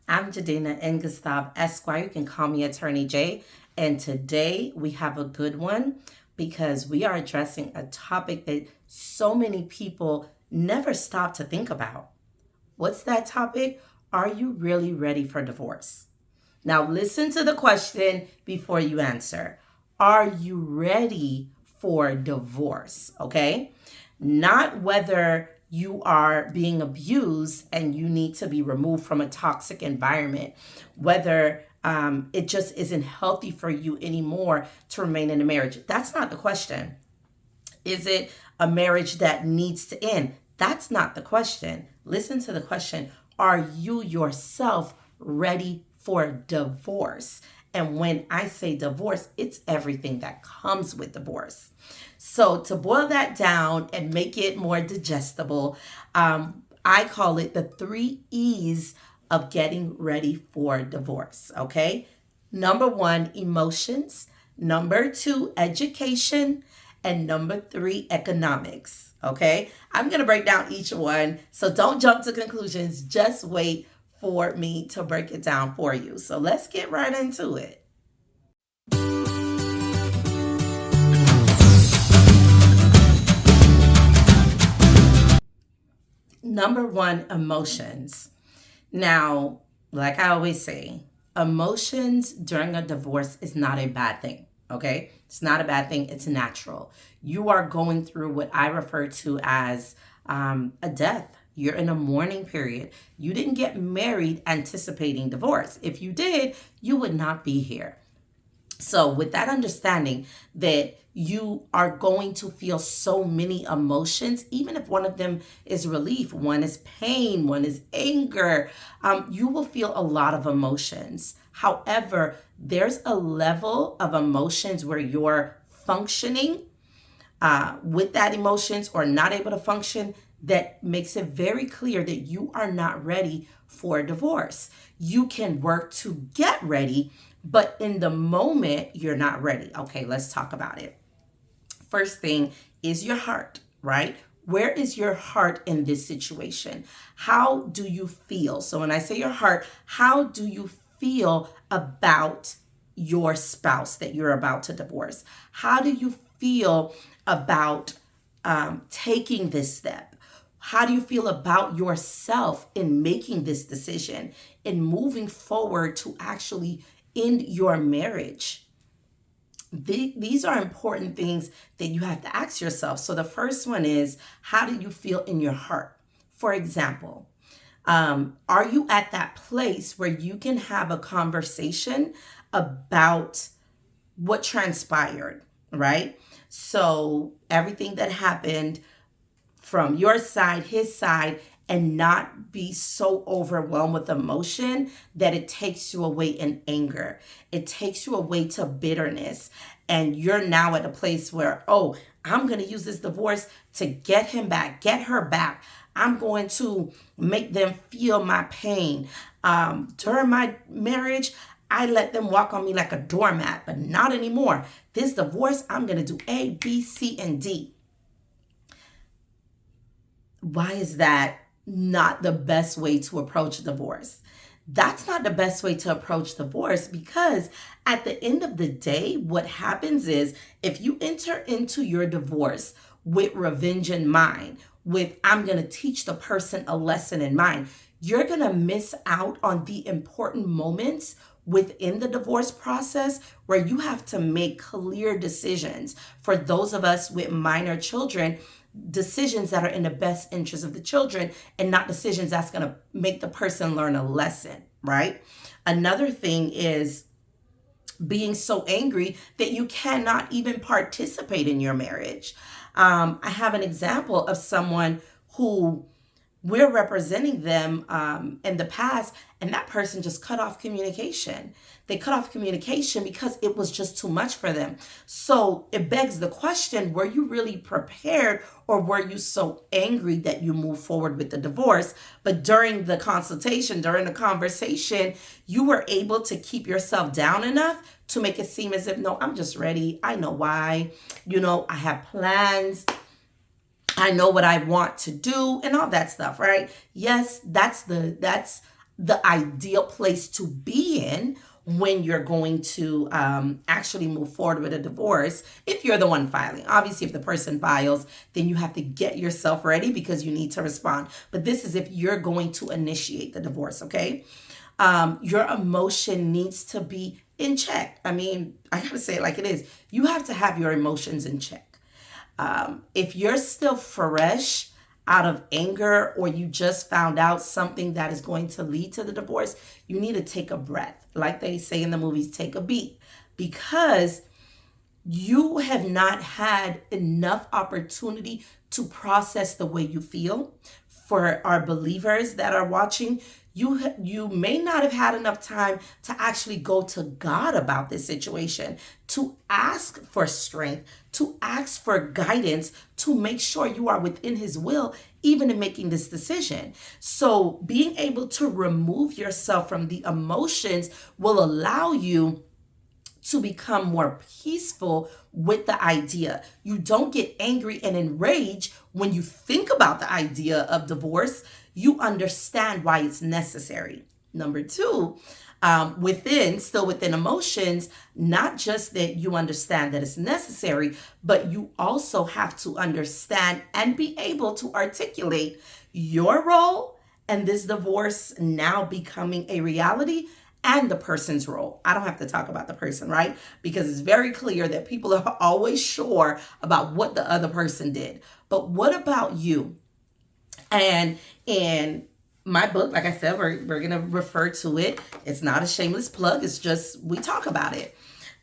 I'm Jadena N. Gustav Esquire. You can call me Attorney J. And today we have a good one because we are addressing a topic that so many people never stop to think about. What's that topic? Are you really ready for divorce? Now, listen to the question before you answer. Are you ready for divorce? Okay. Not whether you are being abused and you need to be removed from a toxic environment, whether it just isn't healthy for you anymore to remain in a marriage. That's not the question. Is it a marriage that needs to end? That's not the question. Listen to the question. Are you yourself ready for divorce? And when I say divorce, it's everything that comes with divorce. So, to boil that down and make it more digestible, I call it the 3 E's of getting ready for divorce. Okay. Number one, emotions. Number two, education. And number three, economics. Okay. I'm going to break down each one. So don't jump to conclusions. Just wait for me to break it down for you. So let's get right into it. Number one, emotions. Now, like I always say, emotions during a divorce is not a bad thing. Okay. It's not a bad thing. It's natural. You are going through what I refer to as a death. You're in a mourning period. You didn't get married anticipating divorce. If you did, you would not be here. So, with that understanding that you are going to feel so many emotions, even if one of them is relief, one is pain, one is anger, you will feel a lot of emotions. However, there's a level of emotions where you're functioning with that emotions or not able to function that makes it very clear that you are not ready for divorce. You can work to get ready, but in the moment, you're not ready. Okay, let's talk about it. First thing is your heart, right? Where is your heart in this situation? How do you feel? So when I say your heart, how do you feel about your spouse that you're about to divorce? How do you feel about taking this step? How do you feel about yourself in making this decision, in moving forward to actually end your marriage? These are important things that you have to ask yourself. So the first one is, how do you feel in your heart? For example, are you at that place where you can have a conversation about what transpired, right? So everything that happened from your side, his side, and not be so overwhelmed with emotion that it takes you away in anger. It takes you away to bitterness. And you're now at a place where, oh, I'm going to use this divorce to get him back, get her back. I'm going to make them feel my pain. During my marriage, I let them walk on me like a doormat, but not anymore. This divorce, I'm going to do A, B, C, and D. Why is that not the best way to approach divorce? That's not the best way to approach divorce because at the end of the day, what happens is if you enter into your divorce with revenge in mind, with I'm going to teach the person a lesson in mind, you're going to miss out on the important moments within the divorce process where you have to make clear decisions. For those of us with minor children, decisions that are in the best interest of the children and not decisions that's going to make the person learn a lesson, right? Another thing is being so angry that you cannot even participate in your marriage. I have an example of someone who we're representing them in the past, and that person just cut off communication. They cut off communication because it was just too much for them. So it begs the question, were you really prepared, or were you so angry that you moved forward with the divorce? But during the consultation, during the conversation, you were able to keep yourself down enough to make it seem as if, no, I'm just ready. I know why. I have plans. I know what I want to do and all that stuff, right? Yes, that's the ideal place to be in when you're going to actually move forward with a divorce if you're the one filing. Obviously, if the person files, then you have to get yourself ready because you need to respond. But this is if you're going to initiate the divorce, okay? Your emotion needs to be in check. I mean, I gotta say it like it is. You have to have your emotions in check. If you're still fresh out of anger, or you just found out something that is going to lead to the divorce, you need to take a breath. Like they say in the movies, take a beat, because you have not had enough opportunity to process the way you feel. For our believers that are watching, you may not have had enough time to actually go to God about this situation, to ask for strength, to ask for guidance, to make sure you are within his will, even in making this decision. So being able to remove yourself from the emotions will allow you to become more peaceful with the idea. You don't get angry and enraged when you think about the idea of divorce. You understand why it's necessary. Number two, still within emotions, not just that you understand that it's necessary, but you also have to understand and be able to articulate your role and this divorce now becoming a reality, and the person's role. I don't have to talk about the person, right? Because it's very clear that people are always sure about what the other person did. But what about you? And in my book, like I said, we're going to refer to it. It's not a shameless plug. It's just, we talk about it.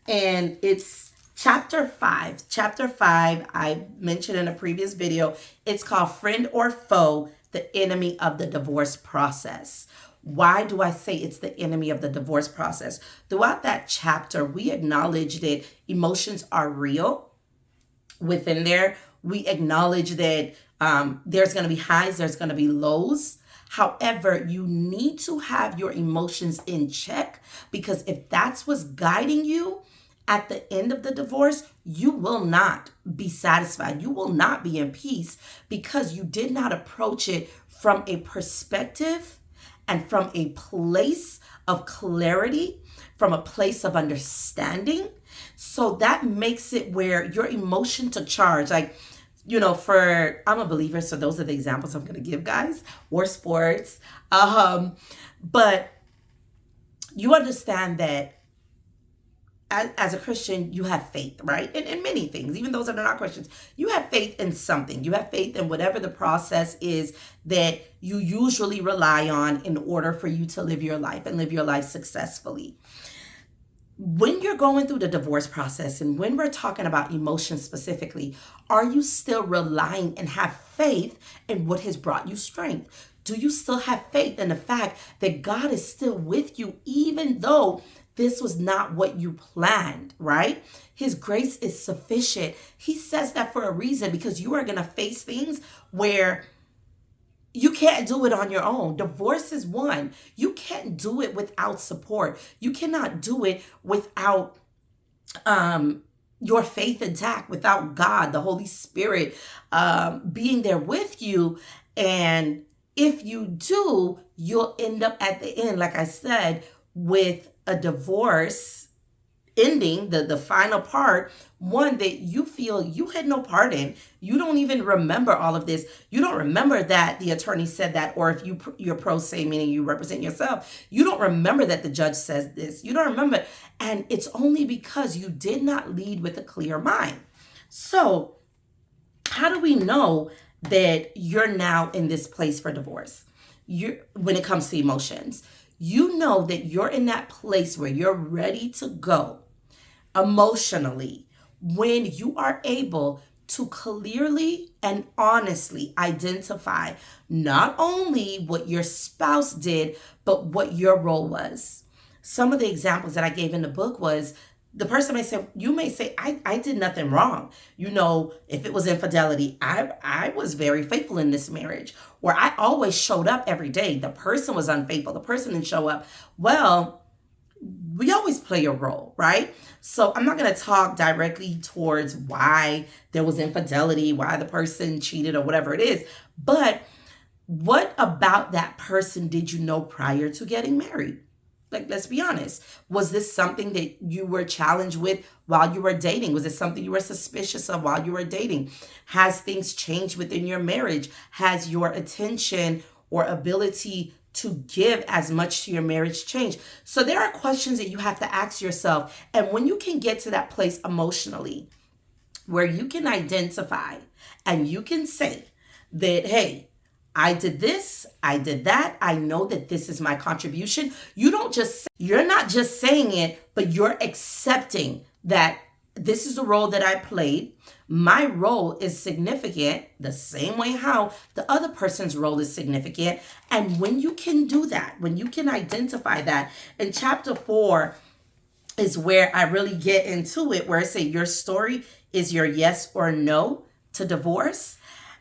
And it's chapter 5. Chapter 5, I mentioned in a previous video, it's called Friend or Foe, the Enemy of the Divorce Process. Why do I say it's the enemy of the divorce process? Throughout that chapter, we acknowledge that emotions are real. Within there, we acknowledge that there's going to be highs, there's going to be lows. However, you need to have your emotions in check, because if that's what's guiding you at the end of the divorce, you will not be satisfied. You will not be in peace, because you did not approach it from a perspective and from a place of clarity, from a place of understanding. So that makes it where your emotion to charge, like, I'm a believer, so those are the examples I'm going to give, guys, or sports. But you understand that as a Christian, you have faith, right? In many things, even those that are not Christians, you have faith in something. You have faith in whatever the process is that you usually rely on in order for you to live your life and live your life successfully. When you're going through the divorce process, and when we're talking about emotions specifically, are you still relying and have faith in what has brought you strength? Do you still have faith in the fact that God is still with you, even though this was not what you planned, right? His grace is sufficient. He says that for a reason, because you are going to face things where you can't do it on your own. Divorce is one. You can't do it without support. You cannot do it without your faith intact, without God, the Holy Spirit, being there with you. And if you do, you'll end up at the end, like I said, with a divorce ending, the final part, one that you feel you had no part in. You don't even remember all of this. You don't remember that the attorney said that, or if you're pro se, meaning you represent yourself, you don't remember that the judge says this. You don't remember. And it's only because you did not lead with a clear mind. So how do we know that you're now in this place for divorce? When it comes to emotions, you know that you're in that place where you're ready to go emotionally when you are able to clearly and honestly identify not only what your spouse did, but what your role was. Some of the examples that I gave in the book was, the person you may say, I did nothing wrong. If it was infidelity, I was very faithful in this marriage, or I always showed up every day. The person was unfaithful. The person didn't show up. Well, we always play a role, right? So I'm not going to talk directly towards why there was infidelity, why the person cheated, or whatever it is. But What about that person did you know prior to getting married? Like, let's be honest. Was this something that you were challenged with while you were dating? Was it something you were suspicious of while you were dating? Has things changed within your marriage? Has your attention or ability to give as much to your marriage changed? So there are questions that you have to ask yourself. And when you can get to that place emotionally, where you can identify and you can say that, hey, I did this, I did that, I know that this is my contribution. You're not just saying it, but you're accepting that this is the role that I played. My role is significant the same way how the other person's role is significant. And when you can do that, when you can identify that, in chapter 4 is where I really get into it, where I say your story is your yes or no to divorce.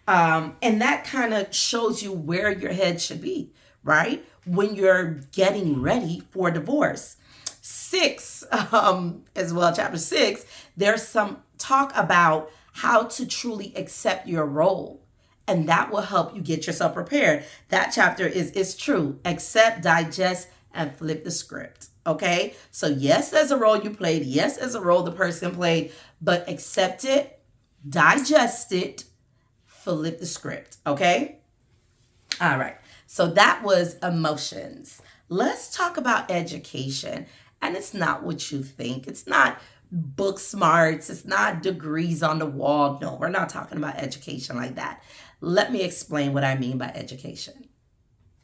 And that kind of shows you where your head should be, right? When you're getting ready for divorce. 6, as well, chapter 6, there's some talk about how to truly accept your role. And that will help you get yourself prepared. That chapter is true. Accept, digest, and flip the script. Okay? So yes, there's a role you played. Yes, there's a role the person played. But accept it, digest it, flip the script, okay? All right, so that was emotions. Let's talk about education. And it's not what you think. It's not book smarts. It's not degrees on the wall. No, we're not talking about education like that. Let me explain what I mean by education.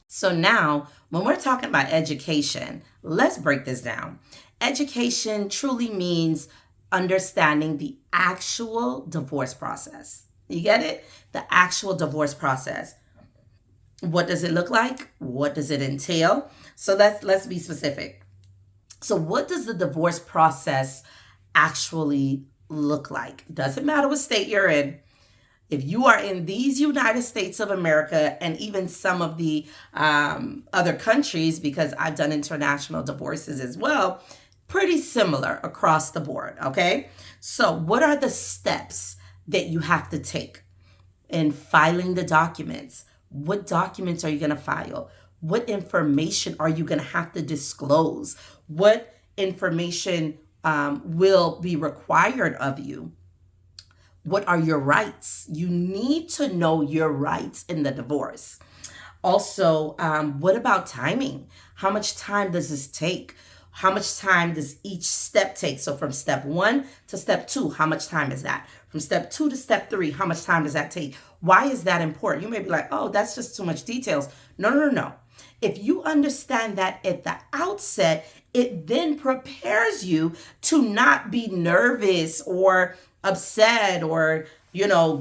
So now, when we're talking about education, let's break this down. Education truly means understanding the actual divorce process. You get it? The actual divorce process. What does it look like? What does it entail? So let's be specific. So what does the divorce process actually look like? Doesn't matter what state you're in. If you are in these United States of America and even some of the other countries, because I've done international divorces as well, pretty similar across the board, okay? So what are the steps that you have to take in filing the documents? What documents are you going to file? What information are you going to have to disclose? What information will be required of you? What are your rights? You need to know your rights in the divorce. Also, what about timing? How much time does this take? How much time does each step take? So from step 1 to step 2, how much time is that? From step 2 to step 3, how much time does that take? Why is that important? You may be like, oh, that's just too much details. No. If you understand that at the outset, it then prepares you to not be nervous or upset or,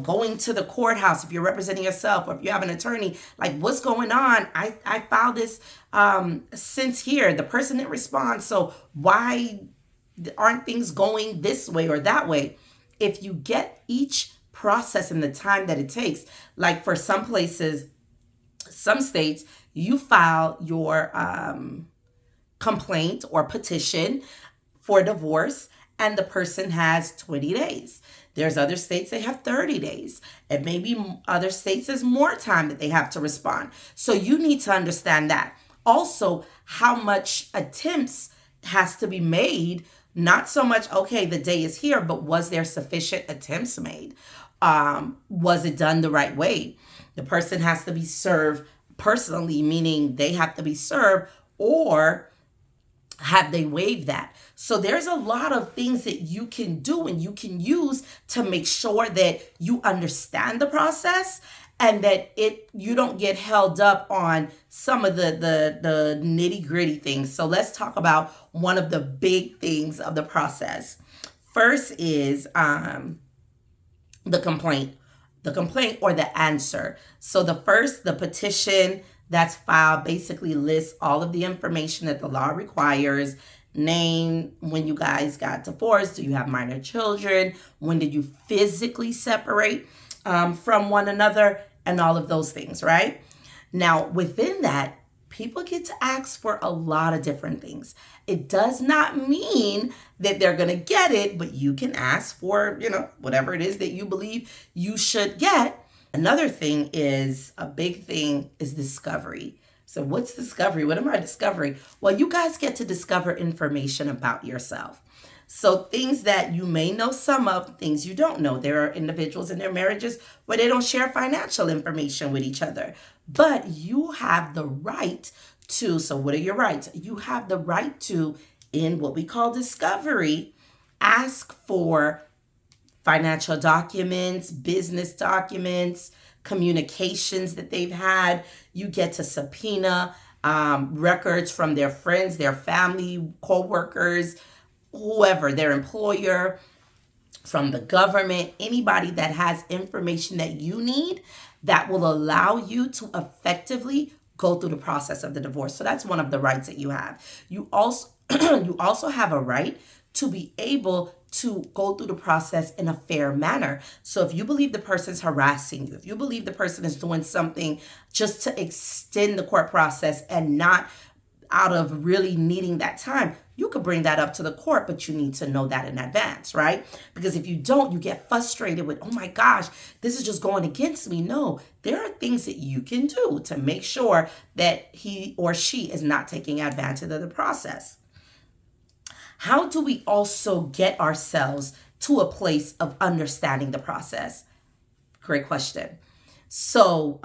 going to the courthouse if you're representing yourself or if you have an attorney, like, what's going on? I filed this since here. The person didn't respond. So why aren't things going this way or that way? If you get each process in the time that it takes, like for some places, some states, you file your complaint or petition for divorce and the person has 20 days. There's other states they have 30 days. And maybe other states there's more time that they have to respond. So you need to understand that. Also, how much attempts has to be made. Not so much, okay, the day is here, but was there sufficient attempts made? Was it done the right way? The person has to be served personally, meaning they have to be served, or have they waived that? So there's a lot of things that you can do and you can use to make sure that you understand the process and that you don't get held up on some of the nitty-gritty things. So let's talk about one of the big things of the process. First is the complaint or the answer. So the petition that's filed basically lists all of the information that the law requires. Name, when you guys got divorced, do you have minor children? When did you physically separate from one another? And all of those things, right? Now, within that, people get to ask for a lot of different things. It does not mean that they're going to get it, but you can ask for, whatever it is that you believe you should get. Another thing is, a big thing is discovery. So what's discovery? What am I discovering? Well, you guys get to discover information about yourself. So things that you may know some of, things you don't know. There are individuals in their marriages where they don't share financial information with each other. But you have the right to, so what are your rights? You have the right to, in what we call discovery, ask for financial documents, business documents, communications that they've had. You get to subpoena records from their friends, their family, co-workers, whoever, their employer, from the government, anybody that has information that you need that will allow you to effectively go through the process of the divorce. So that's one of the rights that you have. You also you also have a right to be able to go through the process in a fair manner. So if you believe the person's harassing you, if you believe the person is doing something just to extend the court process and not out of really needing that time, you could bring that up to the court, but you need to know that in advance, right? Because if you don't, you get frustrated with, oh my gosh, this is just going against me. No, there are things that you can do to make sure that he or she is not taking advantage of the process. How do we also get ourselves to a place of understanding the process? Great question. So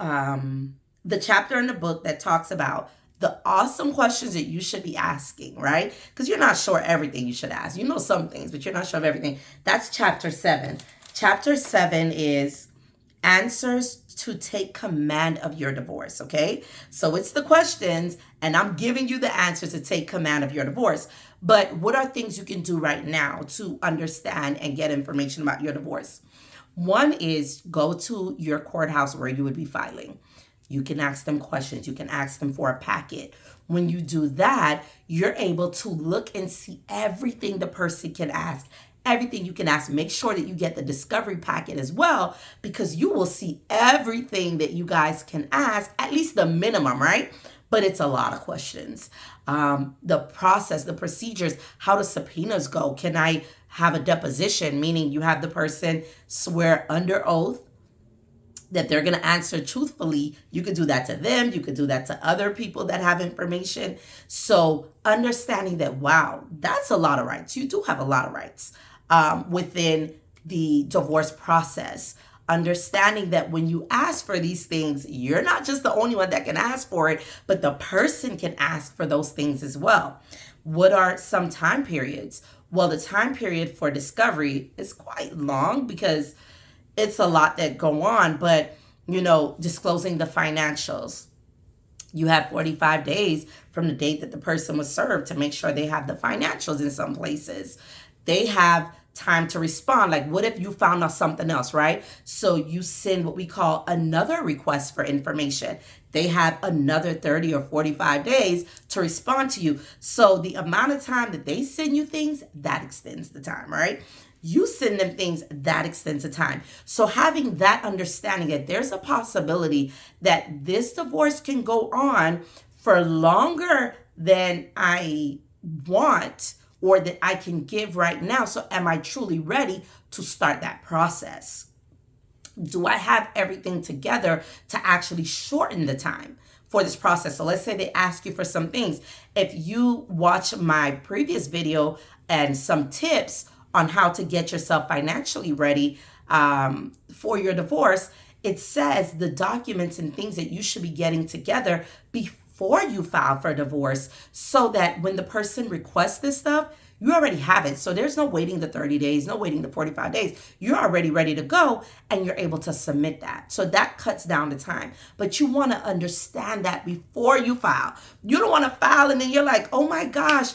the chapter in the book that talks about the awesome questions that you should be asking, right? Because you're not sure everything you should ask. You know some things, but you're not sure of everything. That's chapter 7. Chapter 7 is answers to take command of your divorce, okay? So it's the questions, and I'm giving you the answers to take command of your divorce. But what are things you can do right now to understand and get information about your divorce? One is go to your courthouse where you would be filing. You can ask them questions. You can ask them for a packet. When you do that, you're able to look and see everything the person can ask, everything you can ask. Make sure that you get the discovery packet as well, because you will see everything that you guys can ask, at least the minimum, right? But it's a lot of questions. The process, the procedures, how do subpoenas go? Can I have a deposition, meaning you have the person swear under oath that they're going to answer truthfully? You could do that to them. You could do that to other people that have information. So understanding that, wow, that's a lot of rights. You do have a lot of rights within the divorce process. Understanding that when you ask for these things, you're not just the only one that can ask for it, but the person can ask for those things as well. What are some time periods? Well, the time period for discovery is quite long because it's a lot that go on, but disclosing the financials. You have 45 days from the date that the person was served to make sure they have the financials. In some places, they have time to respond. Like, what if you found out something else, right? So you send what we call another request for information. They have another 30 or 45 days to respond to you. So the amount of time that they send you things, that extends the time, right? You send them things, that extends the time. So having that understanding that there's a possibility that this divorce can go on for longer than I want or that I can give right now. So am I truly ready to start that process? Do I have everything together to actually shorten the time for this process? So let's say they ask you for some things. If you watch my previous video and some tips on how to get yourself financially ready for your divorce, it says the documents and things that you should be getting together before you file for divorce, so that when the person requests this stuff, you already have it. So there's no waiting the 30 days, no waiting the 45 days. You're already ready to go and you're able to submit that. So that cuts down the time. But you want to understand that before you file. You don't want to file and then you're like, oh my gosh,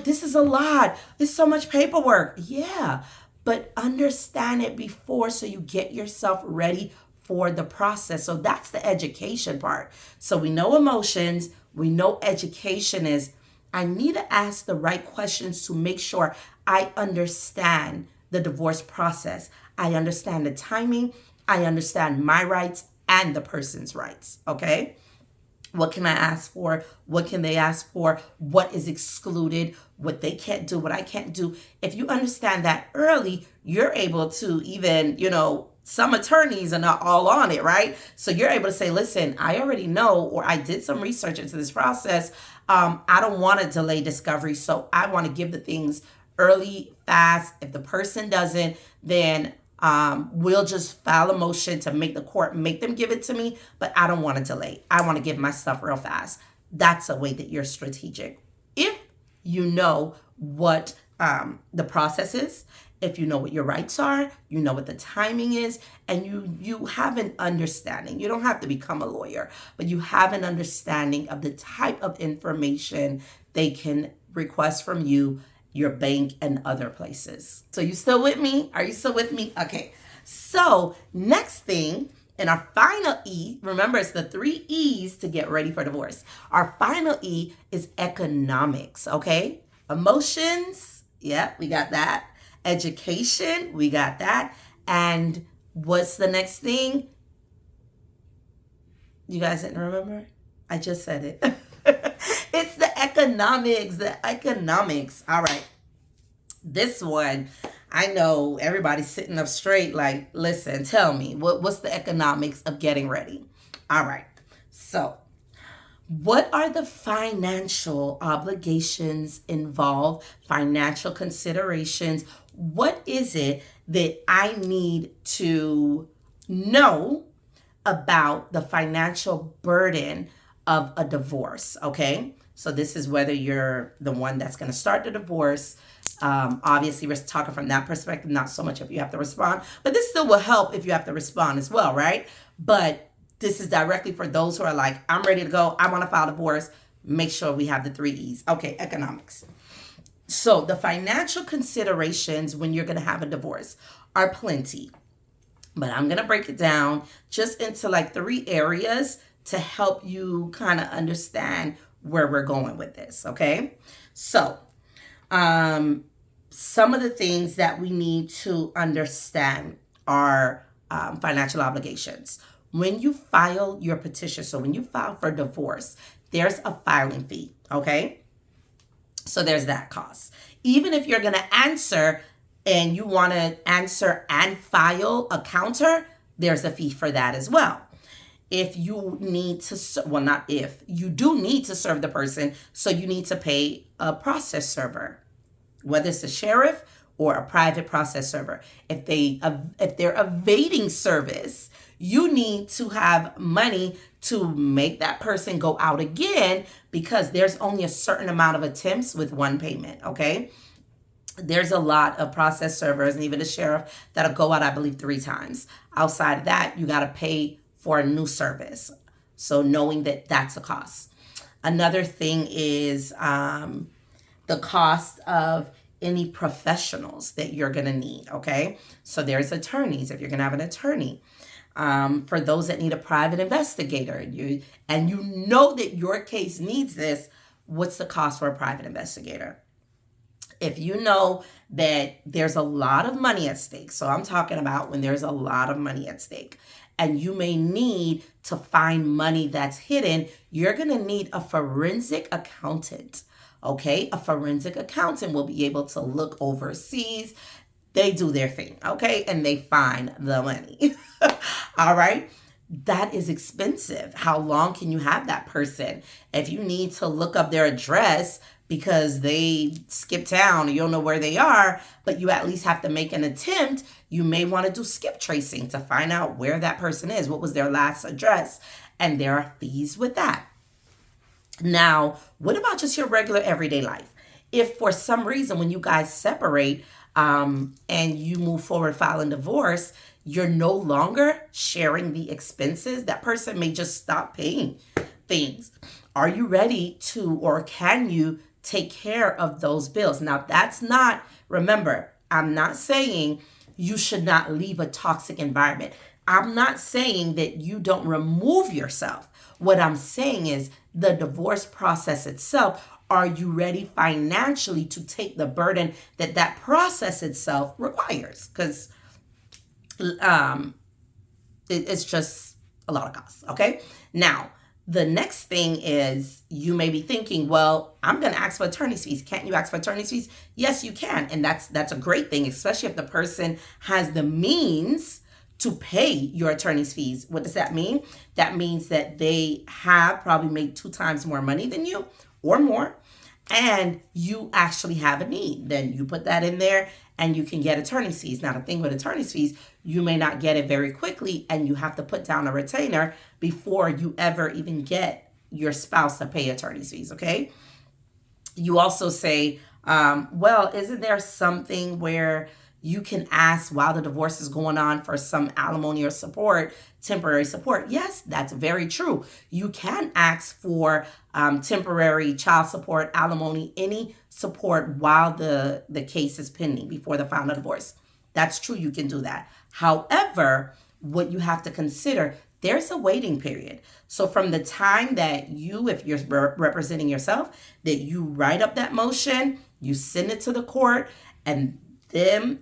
this is a lot. It's so much paperwork. Yeah, but understand it before so you get yourself ready for the process. So that's the education part. So we know emotions. We know education is, I need to ask the right questions to make sure I understand the divorce process. I understand the timing. I understand my rights and the person's rights. Okay? What can I ask for? What can they ask for? What is excluded? What they can't do, what I can't do. If you understand that early, you're able to even, Some attorneys are not all on it, right? So you're able to say, listen, I already know, or I did some research into this process. I don't want to delay discovery, so I want to give the things early, fast. If the person doesn't, then we'll just file a motion to make the court make them give it to me, but I don't want to delay. I want to give my stuff real fast. That's a way that you're strategic. If you know what the process is, if you know what your rights are, you know what the timing is, and you have an understanding. You don't have to become a lawyer, but you have an understanding of the type of information they can request from you, your bank, and other places. So you still with me? Are you still with me? Okay. So next thing, and our final E, remember it's the 3 E's to get ready for divorce. Our final E is economics, okay? Emotions, yeah, we got that. Education, we got that. And what's the next thing? You guys didn't remember? I just said it. It's the economics. All right. This one, I know everybody's sitting up straight like, listen, tell me, what's the economics of getting ready? All right. So what are the financial obligations involved? Financial considerations? What is it that I need to know about the financial burden of a divorce? Okay. So this is whether you're the one that's going to start the divorce. Obviously, we're talking from that perspective, not so much if you have to respond, but this still will help if you have to respond as well, right? But this is directly for those who are like, I'm ready to go. I want to file divorce. Make sure we have the 3 E's. Okay, economics. So the financial considerations when you're going to have a divorce are plenty. But I'm going to break it down just into like 3 areas to help you kind of understand where we're going with this, okay? So some of the things that we need to understand are financial obligations. When you file your petition, so when you file for divorce, there's a filing fee, okay? So there's that cost. Even if you're going to answer and you want to answer and file a counter, there's a fee for that as well. If you need to, well, not if, you do need to serve the person, so you need to pay a process server, whether it's a sheriff or a private process server. If they're evading service, you need to have money to make that person go out again, because there's only a certain amount of attempts with one payment, okay? There's a lot of process servers and even the sheriff that'll go out, I believe, 3 times. Outside of that, you got to pay for a new service. So knowing that that's a cost. Another thing is the cost of any professionals that you're going to need, okay? So there's attorneys, if you're going to have an attorney. For those that need a private investigator, and you know that your case needs this, what's the cost for a private investigator? If you know that there's a lot of money at stake, so I'm talking about when there's a lot of money at stake, and you may need to find money that's hidden, you're going to need a forensic accountant, okay? A forensic accountant will be able to look overseas. They do their thing, okay? And they find the money. All right? That is expensive. How long can you have that person? If you need to look up their address because they skip town or you don't know where they are, but you at least have to make an attempt, you may want to do skip tracing to find out where that person is, what was their last address, and there are fees with that. Now, what about just your regular everyday life? If for some reason when you guys separate and you move forward filing divorce, you're no longer sharing the expenses, that person may just stop paying things. Are you ready to, or can you take care of those bills? Now, that's not, remember, I'm not saying you should not leave a toxic environment. I'm not saying that you don't remove yourself. What I'm saying is the divorce process itself, are you ready financially to take the burden that that process itself requires? Because it's just a lot of costs, okay? Now, the next thing is you may be thinking, well, I'm going to ask for attorney's fees. Can't you ask for attorney's fees? Yes, you can. And that's a great thing, especially if the person has the means to pay your attorney's fees. What does that mean? That means that they have probably made 2 times more money than you or more, and you actually have a need. Then you put that in there and you can get attorney's fees. Now, the thing with attorney's fees, you may not get it very quickly, and you have to put down a retainer before you ever even get your spouse to pay attorney's fees, okay? You also say, well, isn't there something where you can ask while the divorce is going on for some alimony or support, temporary support? Yes, that's very true. You can ask for temporary child support, alimony, any support while the case is pending before the final divorce. That's true. You can do that. However, what you have to consider, there's a waiting period. So from the time that you, if you're representing yourself, that you write up that motion, you send it to the court, and then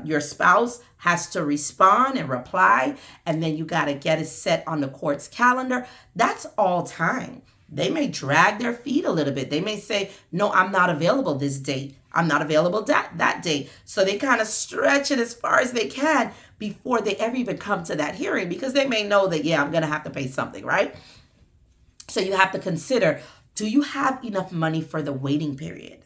your spouse has to respond and reply, and then you got to get it set on the court's calendar. That's all time. They may drag their feet a little bit. They may say, no, I'm not available this date. I'm not available that date. So they kind of stretch it as far as they can before they ever even come to that hearing, because they may know that, yeah, I'm going to have to pay something, right? So you have to consider, do you have enough money for the waiting period?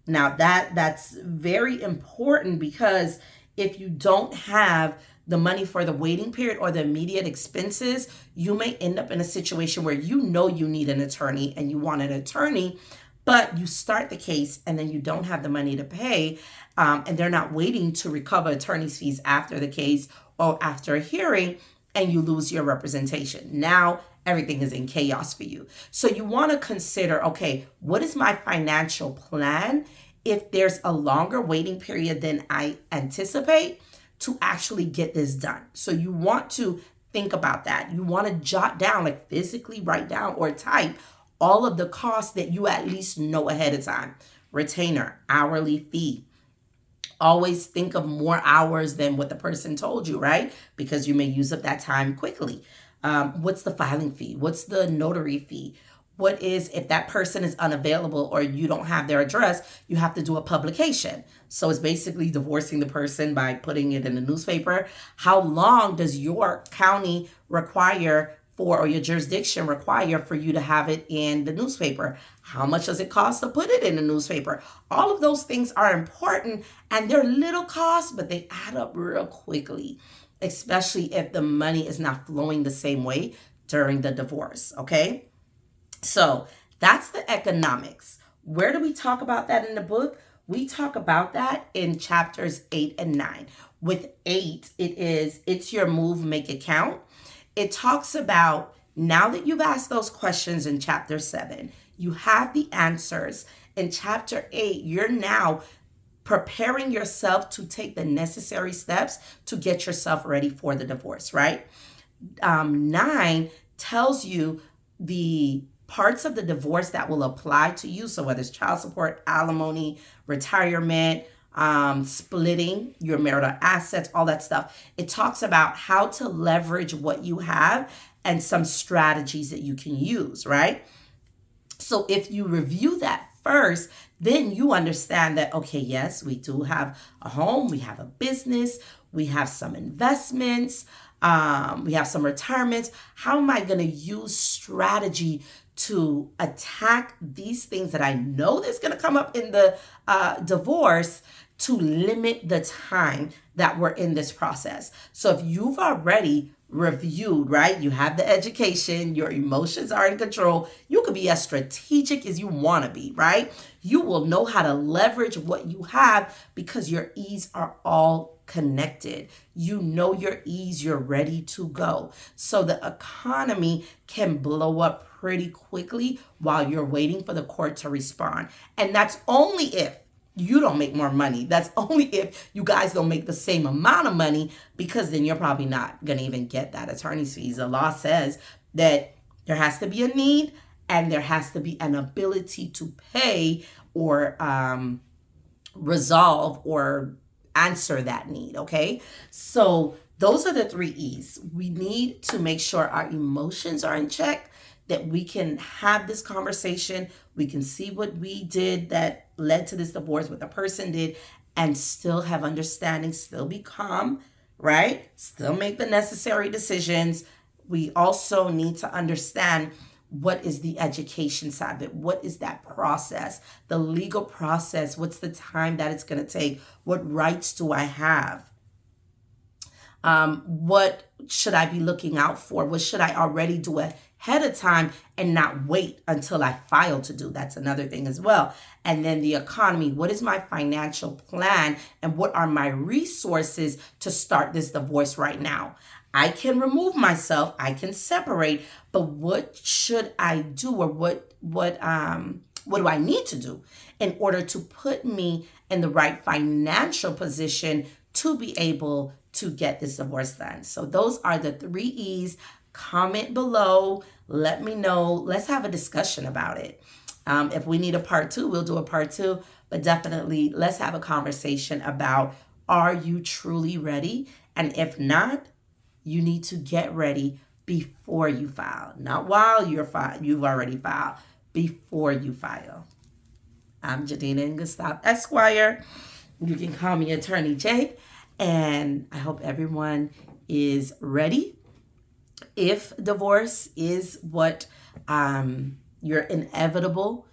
Now that's very important, because if you don't have the money for the waiting period or the immediate expenses, you may end up in a situation where you know you need an attorney and you want an attorney, but you start the case and then you don't have the money to pay, and they're not waiting to recover attorney's fees after the case or after a hearing, and you lose your representation. Now everything is in chaos for you. So you want to consider, okay, what is my financial plan if there's a longer waiting period than I anticipate to actually get this done? So you want to think about that. You want to jot down, like physically write down or type all of the costs that you at least know ahead of time. Retainer, hourly fee. Always think of more hours than what the person told you, right? Because you may use up that time quickly. What's the filing fee? What's the notary fee? What is, if that person is unavailable or you don't have their address, you have to do a publication. So it's basically divorcing the person by putting it in the newspaper. How long does your county require for, or your jurisdiction require for you to have it in the newspaper? How much does it cost to put it in the newspaper? All of those things are important, and they're little costs, but they add up real quickly, especially if the money is not flowing the same way during the divorce, okay? So that's the economics. Where do we talk about that in the book? We talk about that in chapters 8 and 9. With 8, it's your move, make it count. It talks about, now that you've asked those questions in chapter 7, you have the answers. In chapter 8, you're now preparing yourself to take the necessary steps to get yourself ready for the divorce, right? 9 tells you the parts of the divorce that will apply to you. So whether it's child support, alimony, retirement, splitting your marital assets, all that stuff. It talks about how to leverage what you have and some strategies that you can use, right? So if you review that first, then you understand that, okay, yes, we do have a home, we have a business, we have some investments, we have some retirements. How am I going to use strategy to attack these things that I know that's going to come up in the divorce, to limit the time that we're in this process? So if you've already reviewed, right, you have the education, your emotions are in control, you could be as strategic as you want to be, right? You will know how to leverage what you have because your E's are all connected. You know your E's, you're ready to go. So the economy can blow up pretty quickly while you're waiting for the court to respond. And that's only if you don't make more money. That's only if you guys don't make the same amount of money, because then you're probably not going to even get that attorney's fees. The law says that there has to be a need and there has to be an ability to pay or resolve or answer that need, okay? So those are the 3 E's. We need to make sure our emotions are in check, that we can have this conversation, we can see what we did that led to this divorce, what the person did, and still have understanding, still be calm, right? Still make the necessary decisions. We also need to understand what is the education side of it? What is that process? The legal process, what's the time that it's going to take? What rights do I have? What should I be looking out for? What should I already do ahead of time and not wait until I file to do? That's another thing as well. And then the economy. What is my financial plan and what are my resources to start this divorce right now? I can remove myself, I can separate, but what should I do, or what do I need to do in order to put me in the right financial position to be able to get this divorce done? So those are the 3 E's. Comment below. Let me know. Let's have a discussion about it. If we need a part 2, we'll do a part 2. But definitely, let's have a conversation about, are you truly ready? And if not, you need to get ready before you file. Not while you've already filed. Before you file. I'm Jadina and Gustav Esquire. You can call me Attorney J. And I hope everyone is ready. If divorce is what your inevitable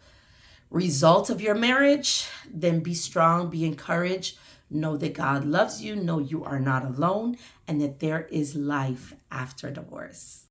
result of your marriage, then be strong, be encouraged. Know that God loves you. Know you are not alone and that there is life after divorce.